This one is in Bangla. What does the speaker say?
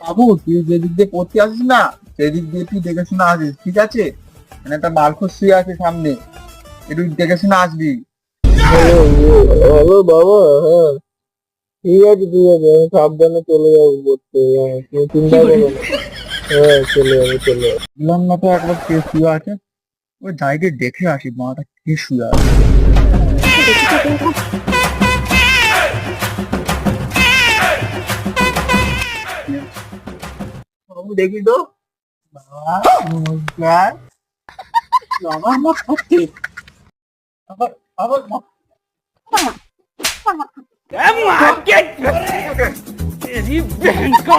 বাবু তুই যেদিক দিয়ে পড়তে আসিস না সেদিক দিয়ে তুই দেখে শুনে আসিস, ঠিক আছে? মানে একটা মালখোর শুয়ে আছে সামনে, একটু দেখে শুনে আসবি। হ্যালো, হ্যালো বাবা। হ্যাঁ, ঠিক আছে ঠিক আছে, আমি সাবধানে চলে যাবো পড়তে। হ্যাঁ, তুমি চিন্তা করো না। হ্যাঁ, চলে যাবো চলে যাবো। বললাম না তো একবার কে শুয়ে আছে, ওই জায়গায় দেখে আসি মাটা কে শুয়ে আছে। বাবু দেখি তো। বাবা নমস্কার। বাবা আমার সত্যি আবার আবার तेरी बहन का